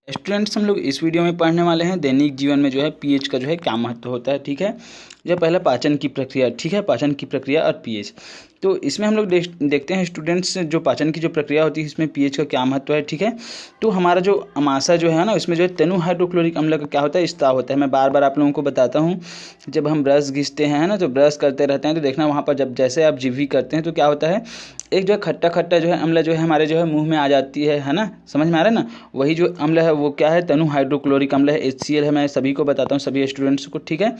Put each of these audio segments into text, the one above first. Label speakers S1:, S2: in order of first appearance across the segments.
S1: Students, हम लोग इस वीडियो में पढ़ने वाले हैं दैनिक जीवन में जो है पीएच का जो है क्या महत्व होता है। ठीक है, जो पहला पाचन की प्रक्रिया, ठीक है, पाचन की प्रक्रिया और पीएच। तो इसमें हम लोग देखते हैं स्टूडेंट्स, जो पाचन की जो प्रक्रिया होती है इसमें पीएच का क्या महत्व है। ठीक है, तो हमारा जो अमाशा जो है ना, इसमें जो है तनु हाइड्रोक्लोरिक अम्ल का क्या होता है, स्त्राव होता है। मैं बार बार आप लोगों को बताता हूँ, जब हम ब्रश घिसते हैं ना, तो ब्रश करते रहते हैं तो देखना वहाँ पर जब जैसे आप जीभी करते हैं तो क्या होता है, एक जो है खट्टा खट्टा जो है अम्ल जो है हमारे जो है मुंह में आ जाती है ना, समझ में आ रहा है ना। वही जो अम्ल है वो क्या है, तनु हाइड्रोक्लोरिक अम्ल है, HCl है। मैं सभी को बताता हूँ, सभी स्टूडेंट्स को, ठीक है,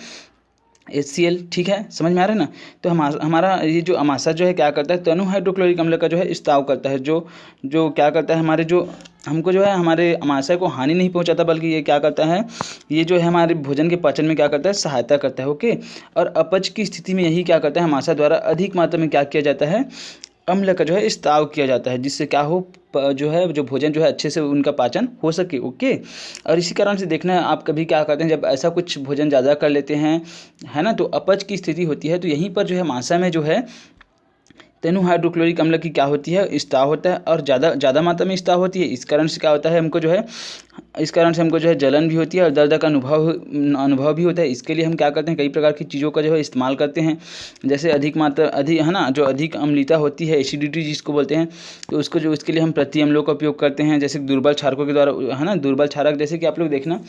S1: HCl, ठीक है, समझ में आ रहा है ना। तो हमारा ये जो अमाशा जो है क्या करता है, तनु हाइड्रोक्लोरिक अम्ल का जो है स्त्राव करता है, जो जो क्या करता है, हमारे जो हमको जो है हमारे अमाशय को हानि नहीं पहुंचाता, बल्कि ये क्या करता है, ये जो है हमारे भोजन के पाचन में क्या करता है, सहायता करता है। ओके, और अपच की स्थिति में यही क्या करता है, अमाशा द्वारा अधिक मात्रा में क्या किया जाता है, अम्ल का जो है स्त्राव किया जाता है, जिससे क्या हो, जो है जो भोजन जो है अच्छे से उनका पाचन हो सके। ओके, और इसी कारण से देखना है आप कभी क्या करते हैं, जब ऐसा कुछ भोजन ज़्यादा कर लेते हैं, है ना, तो अपच की स्थिति होती है, तो यहीं पर जो है माशा में जो है तनु हाइड्रोक्लोरिक अम्ल की क्या होती है, स्त्राव होता है, और ज़्यादा मात्रा में स्त्राव होती है। इस कारण से क्या होता है, हमको जो है, इस कारण से हमको जो है जलन भी होती है और दर्द का अनुभव भी होता है। इसके लिए हम क्या करते हैं, कई प्रकार की चीज़ों का जो है इस्तेमाल करते हैं, जैसे अधिक है ना, जो अधिक अम्लता होती है, एसिडिटी जिसको बोलते हैं, तो उसको जो इसके लिए हम प्रति अम्लों का उपयोग करते हैं, जैसे दुर्बल क्षारकों के द्वारा, है ना, दुर्बल क्षारक, जैसे कि आप लोग देखना,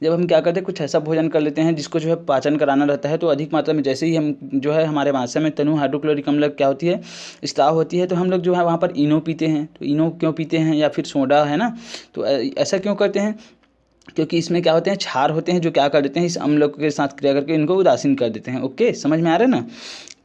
S1: जब हम क्या करते हैं, कुछ ऐसा भोजन कर लेते हैं जिसको जो है पाचन कराना रहता है, तो अधिक मात्रा में जैसे ही हम जो है हमारे माशा में तनु हाइड्रोक्लोरिक अम्ल क्या होती है, स्त्राव होती है, तो हम लोग जो है वहाँ पर इनो पीते हैं। तो इनो क्यों पीते हैं, या फिर सोडा, है ना, तो ऐसा क्यों करते हैं, क्योंकि इसमें क्या होते हैं, क्षार होते हैं, जो क्या कर देते हैं, इस अम्ल के साथ क्रिया करके इनको उदासीन कर देते हैं। ओके, समझ में आ रहा है ना।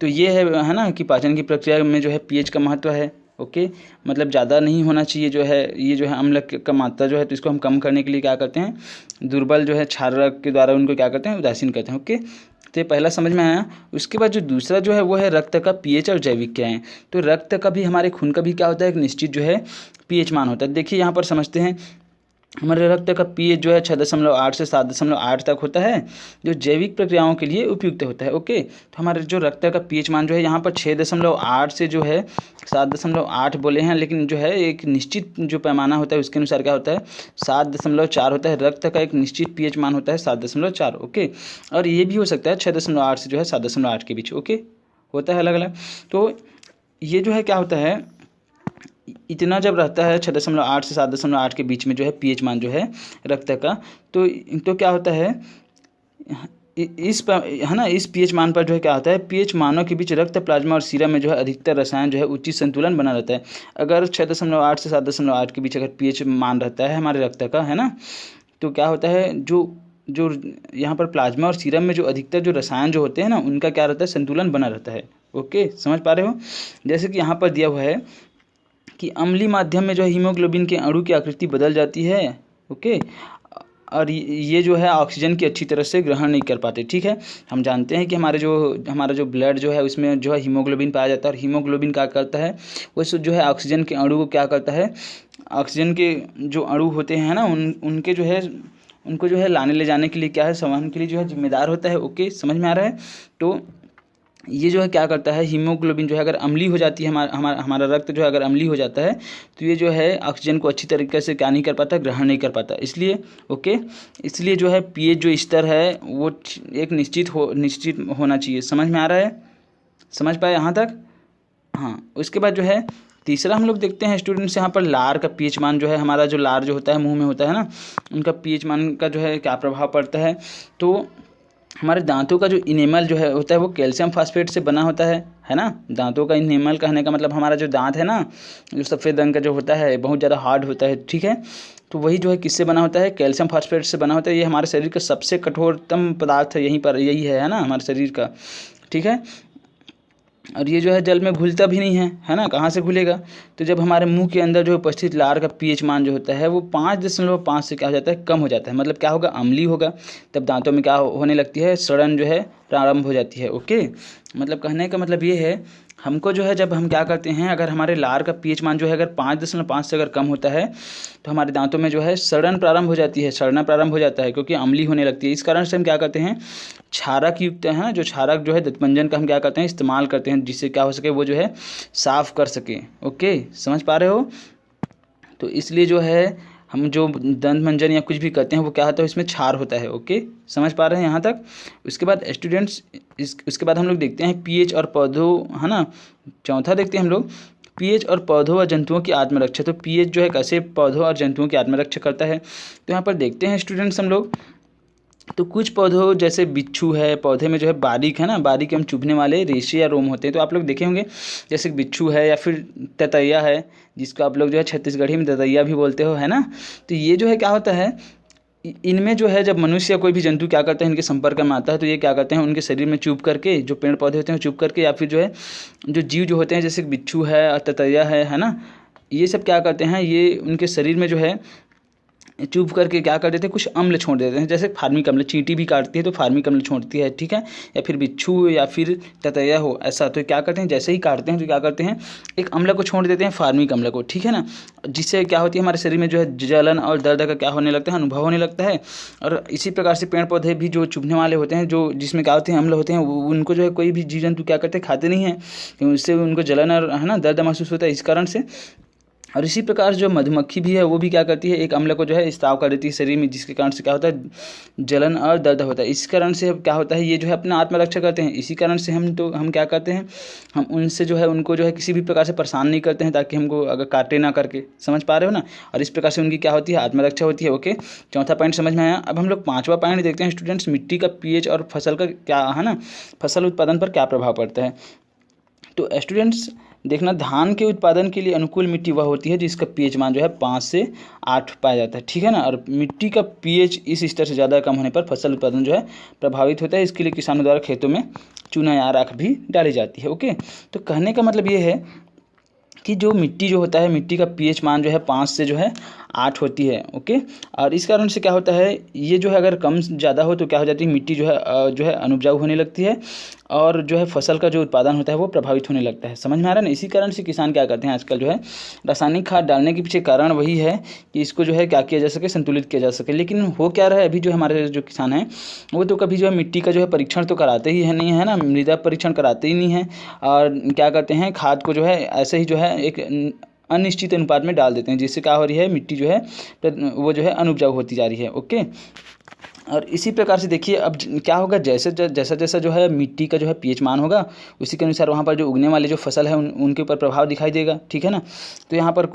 S1: तो ये है ना, कि पाचन की प्रक्रिया में जो है पीएच का महत्व है। ओके, मतलब ज़्यादा नहीं होना चाहिए जो है, ये जो है अम्ल का मात्रा जो है, तो इसको हम कम करने के लिए क्या करते हैं, दुर्बल जो है क्षारक के द्वारा उनको क्या करते हैं, उदासीन करते हैं। ओके, तो ये पहला समझ में आया। उसके बाद जो दूसरा जो है वो है रक्त का पीएच और जैविक क्रियाएं। तो रक्त का भी, हमारे खून का भी क्या होता है, एक निश्चित जो है पीएच मान होता है। देखिए यहाँ पर समझते हैं, हमारे रक्त का पीएच जो है 6.8 से 7.8 तक होता है, जो जैविक प्रक्रियाओं के लिए उपयुक्त होता है। ओके, तो हमारे जो रक्त का पीएच मान जो है यहाँ पर 6.8 से जो है 7.8 बोले हैं, लेकिन जो है एक निश्चित जो पैमाना होता है उसके अनुसार क्या होता है, 7.4 होता है। रक्त का एक निश्चित पीएच मान होता है 7.4। ओके, और ये भी हो सकता है 6.8 से जो है 7.8 के बीच। ओके, होता है अलग अलग। तो ये जो है क्या होता है, इतना जब रहता है 6.8 से 7.8 के बीच में जो है पीएच मान जो है रक्त का, तो क्या होता है, है ना, इस पीएच मान पर जो है क्या होता है, पीएच मानों के बीच रक्त, प्लाज्मा और सीरम में जो है अधिकतर रसायन जो है उचित संतुलन बना रहता है। अगर 6.8 से 7.8 के बीच अगर पीएच मान रहता है हमारे रक्त का, है ना, तो क्या होता है, जो जो यहाँ पर प्लाज्मा और सीरम में जो अधिकतर जो रसायन जो होते हैं ना, उनका क्या रहता है, संतुलन बना रहता है। ओके, समझ पा रहे हो। जैसे कि यहाँ पर दिया हुआ है कि अम्लीय माध्यम में जो है हीमोग्लोबिन के अणु की आकृति बदल जाती है। ओके, और ये जो है ऑक्सीजन की अच्छी तरह से ग्रहण नहीं कर पाते। ठीक है, हम जानते हैं कि हमारा जो ब्लड जो है उसमें जो है हीमोग्लोबिन पाया जाता है, और हीमोग्लोबिन क्या करता है, वो जो है ऑक्सीजन के अणु को क्या करता है, ऑक्सीजन के जो अणु होते हैं ना, उनके जो है उनको जो है लाने ले जाने के लिए क्या है, संवहन के लिए जो है जिम्मेदार होता है। ओके, समझ में आ रहा है। तो ये जो है क्या करता है, हीमोग्लोबिन जो है अगर अम्लीय हो जाती है, हमारा रक्त जो है अगर अम्लीय हो जाता है, तो ये जो है ऑक्सीजन को अच्छी तरीके से क्या नहीं कर पाता, ग्रहण नहीं कर पाता। इसलिए ओके, इसलिए जो है पीएच जो स्तर है वो एक निश्चित होना चाहिए। समझ में आ रहा है, समझ पाए यहाँ तक। हाँ, उसके बाद जो है तीसरा हम लोग देखते हैं स्टूडेंट्स, यहाँ पर लार का पीएच मान जो है, हमारा जो लार जो होता है मुंह में होता है ना, उनका पीएच मान का जो है क्या प्रभाव पड़ता है। तो हमारे दांतों का जो इनेमल जो है होता है वो कैल्शियम फास्फेट से बना होता है ना। दांतों का इनेमल कहने का मतलब हमारा जो दांत है ना, जो सफ़ेद रंग का जो होता है, बहुत ज़्यादा हार्ड होता है। ठीक है, तो वही जो है किससे बना होता है, कैल्शियम फास्फेट से बना होता है। ये हमारे शरीर का सबसे कठोरतम पदार्थ है, यही है ना, हमारे शरीर का। ठीक है, और ये जो है जल में घुलता भी नहीं है ना, कहाँ से घुलेगा। तो जब हमारे मुंह के अंदर जो उपस्थित लार का पीएच मान जो होता है वो 5.5 से क्या हो जाता है, कम हो जाता है। मतलब क्या होगा, अम्लीय होगा, तब दांतों में क्या होने लगती है, सड़न जो है प्रारंभ हो जाती है। ओके, मतलब कहने का मतलब ये है, हमको जो है जब हम क्या करते हैं, अगर हमारे लार का पीएच मान जो है अगर 5.5 से अगर कम होता है, तो हमारे दांतों में जो है सड़न प्रारंभ हो जाती है, सड़ना प्रारंभ हो जाता है, क्योंकि अम्लीय होने लगती है। इस कारण से हम क्या करते हैं, क्षारक युक्त है, जो क्षारक जो है दंतमंजन का हम क्या करते हैं, इस्तेमाल करते हैं, जिससे क्या हो सके, वो जो है साफ कर सके। ओके, समझ पा रहे हो। तो इसलिए जो है हम जो दंत मंजन या कुछ भी करते हैं वो क्या होता है, इसमें क्षार होता है। ओके, समझ पा रहे हैं यहाँ तक। उसके बाद स्टूडेंट्स उसके बाद हम लोग देखते हैं पीएच और पौधों, है ना। चौथा देखते हैं हम लोग पीएच और पौधों व जंतुओं की आत्मरक्षा। तो पीएच जो है कैसे पौधों और जंतुओं की आत्मरक्षा करता है, तो यहाँ पर देखते हैं स्टूडेंट्स हम लोग। तो कुछ पौधों जैसे बिच्छू है, पौधे में जो है बारीक, है ना, बारीक एवं चुभने वाले रेशे या रोम होते हैं। तो आप लोग देखे होंगे जैसे बिच्छू है या फिर ततैया है, जिसको आप लोग जो है छत्तीसगढ़ी में ततैया भी बोलते हो, है ना। तो ये जो है क्या होता है, इनमें जो है जब मनुष्य या कोई भी जंतु क्या करते हैं, इनके संपर्क में आता है तो ये क्या करते हैं, उनके शरीर में चुभ करके, जो पेड़ पौधे होते हैं चुभ करके, या फिर जो है जो जीव जो होते हैं जैसे बिच्छू है और ततैया है ना, ये सब क्या करते हैं, ये उनके शरीर में जो है चुभ करके क्या कर देते हैं, कुछ अम्ल छोड़ देते हैं। जैसे फार्मिक अम्ल, चींटी भी काटती है तो फार्मिक अम्ल छोड़ती है, ठीक है, या फिर बिच्छू या फिर ततैया हो ऐसा, तो क्या करते हैं, जैसे ही काटते हैं तो क्या करते हैं, एक अम्ल को छोड़ देते हैं, फार्मिक अम्ल को, ठीक है ना। जिससे क्या होती है, हमारे शरीर में जो है जलन और दर्द का क्या होने लगता है, अनुभव होने लगता है। और इसी प्रकार से पेड़ पौधे भी जो चुभने वाले होते हैं, जो जिसमें क्या होते हैं, अम्ल होते हैं, उनको जो है कोई भी जीव जंतु क्या करते हैं, खाते नहीं हैं, क्योंकि उससे उनको जलन और, है ना, दर्द महसूस होता है इस कारण से। और इसी प्रकार जो मधुमक्खी भी है वो भी क्या करती है, एक अम्ल को जो है स्त्राव कर देती है शरीर में, जिसके कारण से क्या होता है, जलन और दर्द होता है। इस कारण से क्या होता है, ये जो है अपना आत्मरक्षा करते हैं। इसी कारण से हम क्या करते हैं, हम उनसे जो है उनको जो है किसी भी प्रकार से परेशान नहीं करते हैं, ताकि हमको अगर काटे ना करके, समझ पा रहे हो ना। और इस प्रकार से उनकी क्या होती है, आत्मरक्षा होती है। ओके, चौथा पॉइंट समझ में आया। अब हम लोग पाँचवा पॉइंट देखते हैं स्टूडेंट्स, मिट्टी का पीएच और फसल का क्या, है ना, फसल उत्पादन पर क्या प्रभाव पड़ता है। तो स्टूडेंट्स देखना, धान के उत्पादन के लिए अनुकूल मिट्टी वह होती है जिसका पीएच मान जो है 5 से 8 पाया जाता है, ठीक है ना। और मिट्टी का पीएच इस स्तर से ज़्यादा कम होने पर फसल उत्पादन जो है प्रभावित होता है। इसके लिए किसानों द्वारा खेतों में चूना या राख भी डाली जाती है। ओके, तो कहने का मतलब ये है कि जो मिट्टी जो होता है, मिट्टी का पीएच मान जो है 5 से जो है 8 होती है। ओके, और इस कारण से क्या होता है, ये जो है अगर कम ज़्यादा हो तो क्या हो जाती है, मिट्टी जो है अनुपजाऊ होने लगती है, और जो है फसल का जो उत्पादन होता है वो प्रभावित होने लगता है। समझ में आ रहा है ना। इसी कारण से किसान क्या करते हैं आजकल जो है रासायनिक खाद डालने के पीछे कारण वही है कि इसको जो है क्या किया जा सके, संतुलित किया जा सके। लेकिन हो क्या रहा है, अभी जो हमारे जो किसान हैं वो तो कभी जो है मिट्टी का जो है परीक्षण तो कराते ही है नहीं, है ना, मृदा परीक्षण कराते ही नहीं है, और क्या करते हैं, खाद को जो है ऐसे ही जो है एक अनिश्चित अनुपात में डाल देते हैं, जिससे क्या हो रही है, मिट्टी जो है वो जो है अनुपजाऊ होती जा रही है। ओके, और इसी प्रकार से देखिए अब क्या होगा, जैसा जो है मिट्टी का जो है पीएच मान होगा, उसी के अनुसार वहाँ पर जो उगने वाले जो फसल है उनके ऊपर प्रभाव दिखाई देगा, ठीक है ना। तो यहाँ पर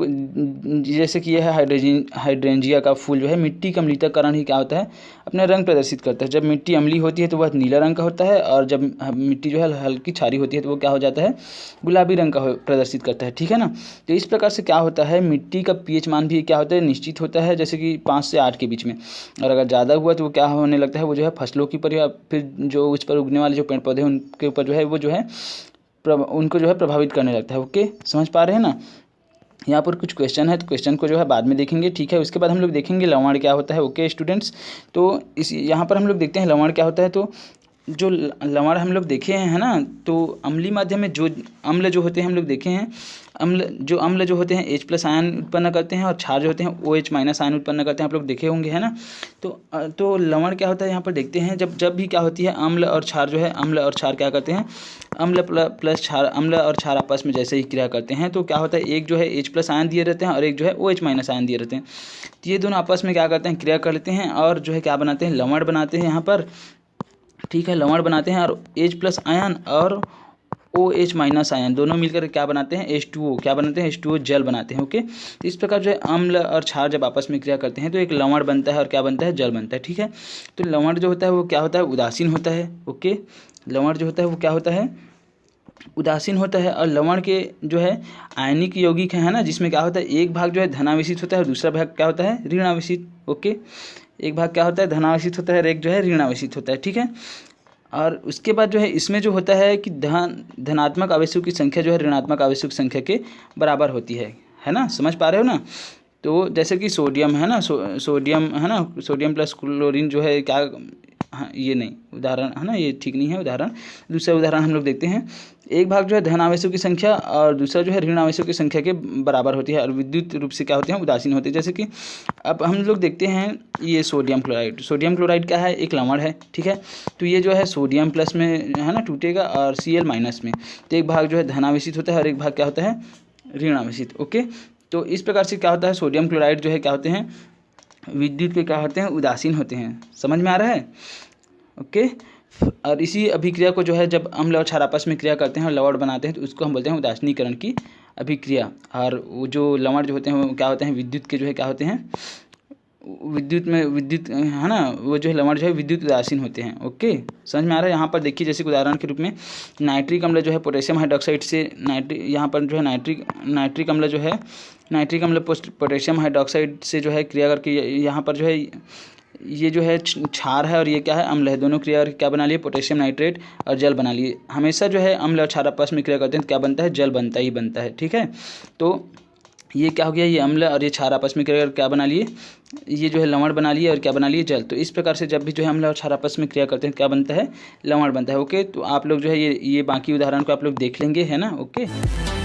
S1: जैसे कि यह है हाइड्रेंजिया का फूल जो है मिट्टी का अम्लीय कारण ही क्या होता है, अपना रंग प्रदर्शित करता है। जब मिट्टी अम्लीय होती है तो वह नीला रंग का होता है, और जब मिट्टी जो है हल्की क्षारी होती है तो वो क्या हो जाता है, गुलाबी रंग का प्रदर्शित करता है, ठीक है ना। तो इस प्रकार से क्या होता है, मिट्टी का पीएच मान भी क्या होता है, निश्चित होता है, जैसे कि 5 से 8 के बीच में। और अगर ज़्यादा हुआ तो वो क्या होने लगता है, वो जो है फसलों की पर या फिर जो उस पर उगने वाले जो पेड़ पौधे हैं उनके ऊपर जो है वो जो है उनको जो है प्रभावित करने लगता है। ओके, समझ पा रहे हैं ना। यहाँ पर कुछ क्वेश्चन है तो क्वेश्चन को जो है बाद में देखेंगे, ठीक है। उसके बाद हम लोग देखेंगे लवण क्या होता है। ओके स्टूडेंट्स, तो इस यहाँ पर हम लोग देखते हैं लवण क्या होता है। तो जो लवण हम लोग देखे हैं, है ना, तो अम्लीय माध्यम में जो अम्ल जो होते हैं हम लोग देखे हैं, अम्ल जो होते हैं H+ आयन उत्पन्न करते हैं, और क्षार जो होते हैं OH- आयन उत्पन्न करते हैं, आप लोग देखे होंगे, है ना। तो लवण क्या होता है, यहाँ पर देखते हैं, जब भी क्या होती है, अम्ल और क्षार जो है, अम्ल और क्षार क्या करते हैं, अम्ल प्लस क्षार, अम्ल और क्षार आपस में जैसे ही क्रिया करते हैं तो क्या होता है, एक जो है H+ आयन दिए रहते हैं और एक जो है OH- आयन दिए रहते हैं। तो ये दोनों आपस में क्या करते हैं, क्रिया कर लेते हैं, और जो है क्या बनाते हैं, लवण बनाते हैं यहाँ पर, ठीक है, लवण बनाते हैं। और H+ आयन और OH- आयन दोनों मिलकर क्या बनाते हैं, H2O, क्या बनाते हैं, H2O जल बनाते हैं। ओके, तो इस प्रकार जो है अम्ल और क्षार जब आपस में क्रिया करते हैं तो एक लवण बनता है, और क्या बनता है, जल बनता है, ठीक है। तो लवण जो होता है वो क्या होता है, उदासीन होता है। ओके, लवण जो होता है वो क्या होता है, उदासीन होता है। और लवण के जो है आयनिक यौगिक है ना, जिसमें क्या होता है, एक भाग जो है धनावेशित होता है और दूसरा भाग क्या होता है, ऋणावेशित। ओके, एक भाग क्या होता है, धनावेशित होता है और एक जो है ऋणावेशित होता है, ठीक है। और उसके बाद जो है इसमें जो होता है कि धनात्मक आवेशों की संख्या जो है ऋणात्मक आवेशों की संख्या के बराबर होती है ना, समझ पा रहे हो ना। तो जैसे कि सोडियम है ना, सोडियम है ना, सोडियम प्लस क्लोरीन जो है क्या, हाँ ये नहीं उदाहरण है ना, ये ठीक नहीं है उदाहरण। दूसरा उदाहरण हम लोग देखते हैं, एक भाग जो है धन आवेशों की संख्या और दूसरा जो है ऋण आवेशों की संख्या के बराबर होती है, और विद्युत रूप से क्या होते हैं, उदासीन होते हैं। जैसे कि अब हम लोग देखते हैं ये सोडियम क्लोराइड क्या है, एक लवण है, ठीक है। तो ये जो है सोडियम प्लस में है ना टूटेगा और Cl माइनस में, तो एक भाग जो है धनावेशित होता है और एक भाग क्या होता है, ऋण आवेशित। ओके, तो इस प्रकार से क्या होता है, सोडियम क्लोराइड जो है क्या होते हैं, विद्युत के क्या होते हैं, उदासीन होते हैं। समझ में आ रहा है? ओके। और इसी अभिक्रिया को जो है जब अम्ल और क्षार आपस में क्रिया करते हैं और लवण बनाते हैं तो उसको हम बोलते हैं उदासीनीकरण की अभिक्रिया। और वो जो लवण जो होते हैं वो क्या होते हैं, विद्युत के जो है क्या होते हैं, विद्युत है ना, वो जो है लवण जो है विद्युत उदासीन होते हैं। ओके, समझ में आ रहा है? यहाँ पर देखिए जैसे उदाहरण के रूप में नाइट्रिक अम्ल जो है पोटेशियम हाइड्रोक्साइड से यहाँ पर जो है नाइट्रिक अम्ल जो है पोटेशियम हाइड्रोक्साइड से जो है क्रिया करके यहाँ पर जो है ये जो है क्षार है और ये क्या है, अम्ल है। दोनों क्रिया करके क्या बना लिए, पोटेशियम नाइट्रेट और जल बना लिए। हमेशा जो है अम्ल और क्षार आपस में क्रिया करते हैं तो क्या बनता है, जल बनता ही बनता है। ठीक है, तो ये क्या हो गया, ये अम्ल और ये क्षार आपस में क्रिया करके क्या बना लिए, ये जो है लवण बना लिए और क्या बना लिए, जल। तो इस प्रकार से जब भी जो है अम्ल और क्षार आपस में क्रिया करते हैं क्या बनता है, लवण बनता है। ओके, तो आप लोग जो है ये बाकी उदाहरण को आप लोग देख लेंगे, है ना। ओके।